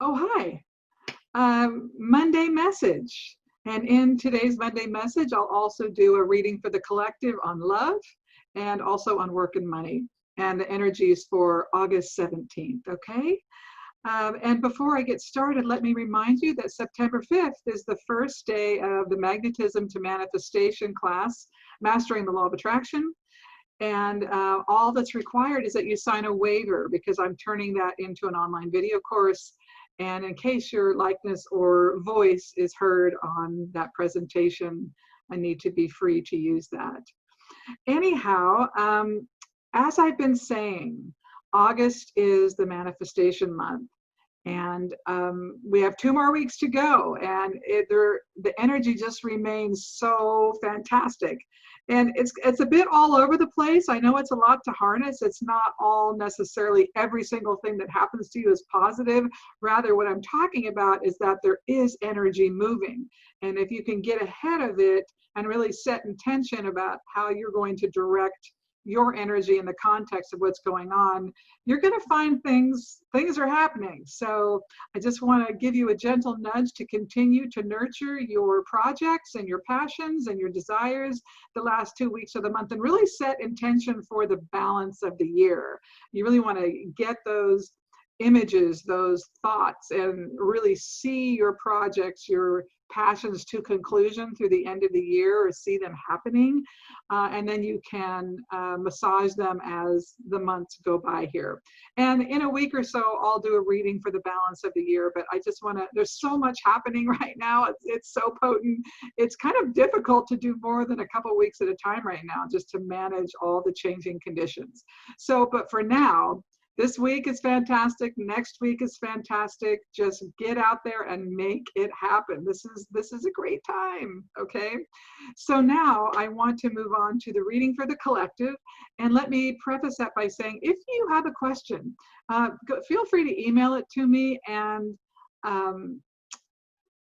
Oh, hi. Monday message. And in today's Monday message, I'll also do a reading for the collective on love and also on work and money. And the energies for August 17th, okay? And before I get started, let me remind you that September 5th is the first day of the Magnetism to Manifestation class, Mastering the Law of Attraction. And all that's required is that you sign a waiver because I'm turning that into an online video course. And in case your likeness or voice is heard on that presentation, I need to be free to use that. Anyhow, as I've been saying, August is the manifestation month. And we have 2 more weeks to go, and the energy just remains so fantastic. And it's a bit all over the place. I know it's a lot to harness. It's not all necessarily every single thing that happens to you is positive. Rather, what I'm talking about is that there is energy moving. And if you can get ahead of it and really set intention about how you're going to direct your energy in the context of what's going on, you're going to find things are happening. So I just want to give you a gentle nudge to continue to nurture your projects and your passions and your desires the last 2 weeks of the month, and really set intention for the balance of the year. You really want to get those images, those thoughts, and really see your projects, your passions to conclusion through the end of the year, or see them happening. And then you can massage them as the months go by here. And in a week or so, I'll do a reading for the balance of the year. But I just want to, there's so much happening right now. It's so potent. It's kind of difficult to do more than a couple weeks at a time right now, just to manage all the changing conditions. So, but for now, this week is fantastic. Next week is fantastic. Just get out there and make it happen. This is a great time, okay? So now I want to move on to the reading for the collective. And let me preface that by saying, if you have a question, feel free to email it to me. And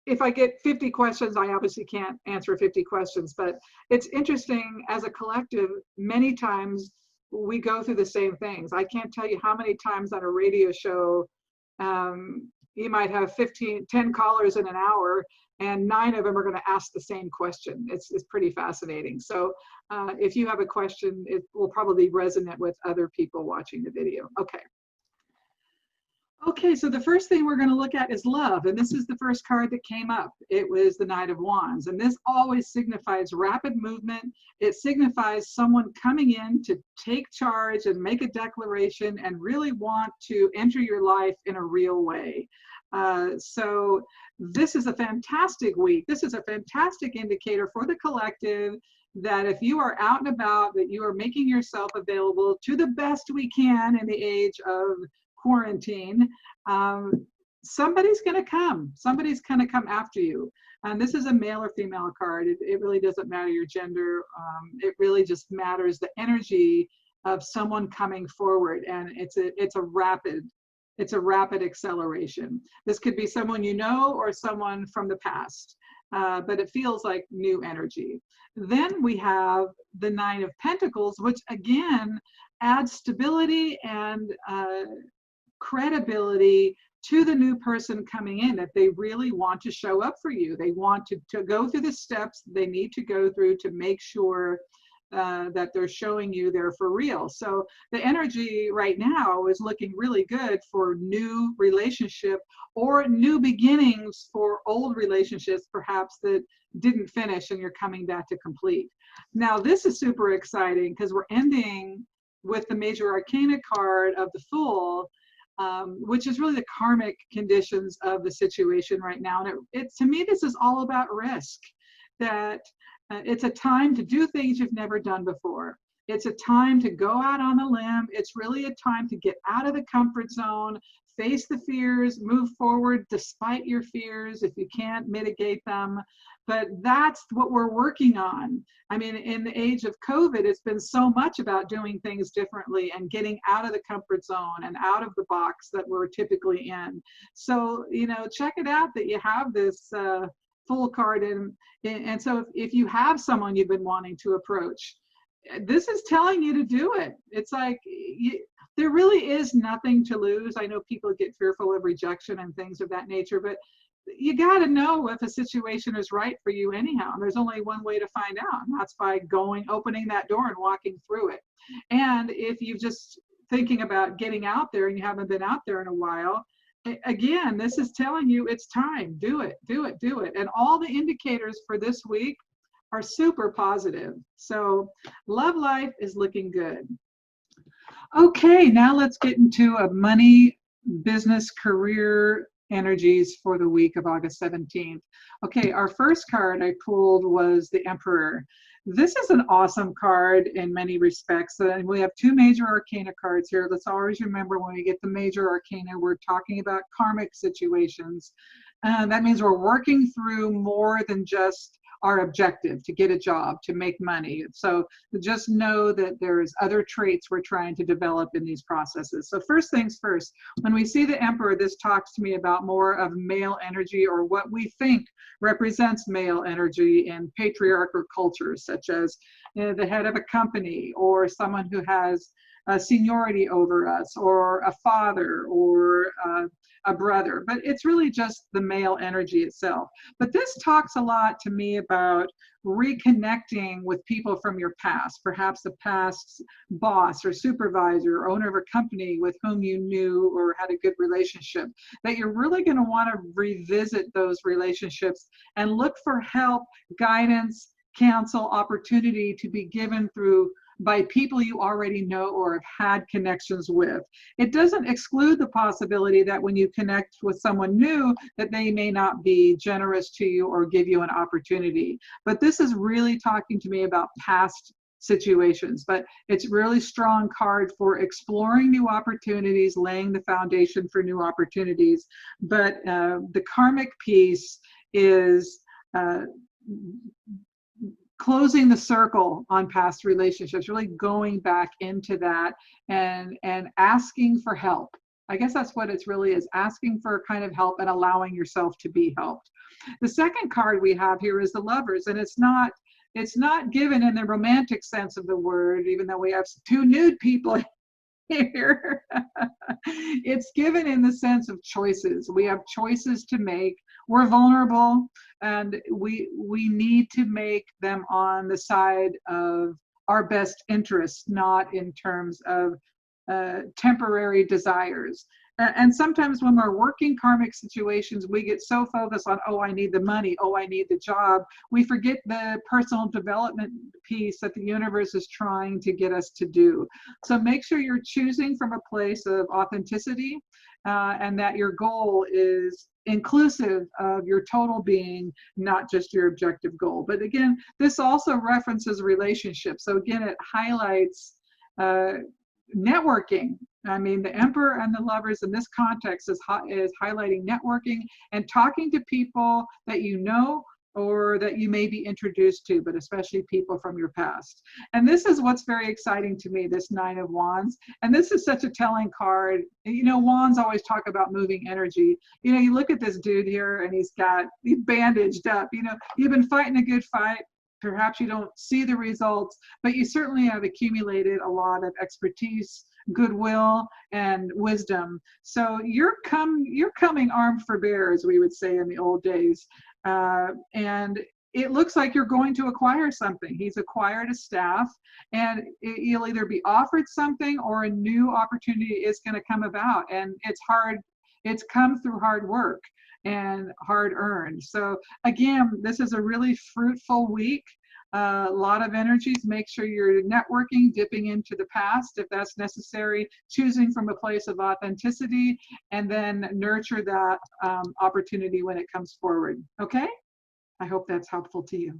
if I get 50 questions, I obviously can't answer 50 questions, but it's interesting as a collective, many times we go through the same things. I can't tell you how many times on a radio show, you might have 10 callers in an hour, and 9 of them are going to ask the same question. It's pretty fascinating. So if you have a question, it will probably resonate with other people watching the video. Okay, so the first thing we're going to look at is love, and this is the first card that came up. It was the Knight of Wands, and this always signifies rapid movement. It signifies someone coming in to take charge and make a declaration and really want to enter your life in a real way. So this is a fantastic week. This is a fantastic indicator for the collective that if you are out and about, that you are making yourself available to the best we can in the age of quarantine. Somebody's going to come. Somebody's going to come after you. And this is a male or female card. It really doesn't matter your gender. It really just matters the energy of someone coming forward. And it's a rapid acceleration. This could be someone you know or someone from the past. But it feels like new energy. Then we have the Nine of Pentacles, which again adds stability and credibility to the new person coming in, that they really want to show up for you. They want to go through the steps they need to go through to make sure that they're showing you they're for real. So the energy right now is looking really good for new relationship or new beginnings for old relationships, perhaps that didn't finish and you're coming back to complete. Now this is super exciting because we're ending with the Major Arcana card of the Fool, which is really the karmic conditions of the situation right now. And to me, this is all about risk, that it's a time to do things you've never done before. It's a time to go out on a limb. It's really a time to get out of the comfort zone, face the fears, move forward despite your fears if you can't mitigate them. But that's what we're working on. I mean, in the age of COVID, it's been so much about doing things differently and getting out of the comfort zone and out of the box that we're typically in. So, check it out that you have this Fool card. And so if you have someone you've been wanting to approach, this is telling you to do it. It's like there really is nothing to lose. I know people get fearful of rejection and things of that nature, but you got to know if a situation is right for you anyhow. There's only one way to find out, and that's by opening that door and walking through it. And if you've just thinking about getting out there and you haven't been out there in a while, again, this is telling you it's time. Do it, do it, do it. And all the indicators for this week are super positive. So love life is looking good. Okay, now let's get into a money, business, career energies for the week of August 17th. Okay, our first card I pulled was the Emperor. This is an awesome card in many respects. And we have two major arcana cards here. Let's always remember when we get the major arcana, we're talking about karmic situations. That means we're working through more than just our objective to get a job, to make money. So just know that there's other traits we're trying to develop in these processes. So first things first, when we see the Emperor, this talks to me about more of male energy, or what we think represents male energy in patriarchal cultures, such as the head of a company, or someone who has seniority over us, or a father, or a brother. But it's really just the male energy itself. But this talks a lot to me about reconnecting with people from your past, perhaps a past boss or supervisor or owner of a company with whom you knew or had a good relationship, that you're really going to want to revisit those relationships and look for help, guidance, counsel, opportunity to be given by people you already know or have had connections with. It doesn't exclude the possibility that when you connect with someone new, that they may not be generous to you or give you an opportunity. But this is really talking to me about past situations. But it's really strong card for exploring new opportunities, laying the foundation for new opportunities. But the karmic piece is closing the circle on past relationships, really going back into that and asking for help. I guess that's what it's really is, asking for kind of help and allowing yourself to be helped. The second card we have here is the Lovers, and it's not given in the romantic sense of the word, even though we have two nude people here. It's given in the sense of choices. We have choices to make. We're vulnerable, and we need to make them on the side of our best interests, not in terms of temporary desires. And sometimes when we're working karmic situations, we get so focused on, oh, I need the money, oh, I need the job. We forget the personal development piece that the universe is trying to get us to do. So make sure you're choosing from a place of authenticity, and that your goal is inclusive of your total being, not just your objective goal. But again, this also references relationships. So again, it highlights networking. I mean, the Emperor and the Lovers in this context is highlighting networking and talking to people that you know or that you may be introduced to, but especially people from your past. And this is what's very exciting to me, this Nine of Wands. And this is such a telling card. You know, wands always talk about moving energy. You know, you look at this dude here and he's bandaged up. You know, you've been fighting a good fight. Perhaps you don't see the results, but you certainly have accumulated a lot of expertise, goodwill, and wisdom. So you're coming armed for bear, as we would say in the old days. And it looks like you're going to acquire something. He's acquired a staff, and you'll either be offered something or a new opportunity is going to come about. And it's hard. It's come through hard work and hard earned. So again, this is a really fruitful week. A lot of energies. Make sure you're networking, dipping into the past if that's necessary, choosing from a place of authenticity, and then nurture that opportunity when it comes forward. Okay? I hope that's helpful to you.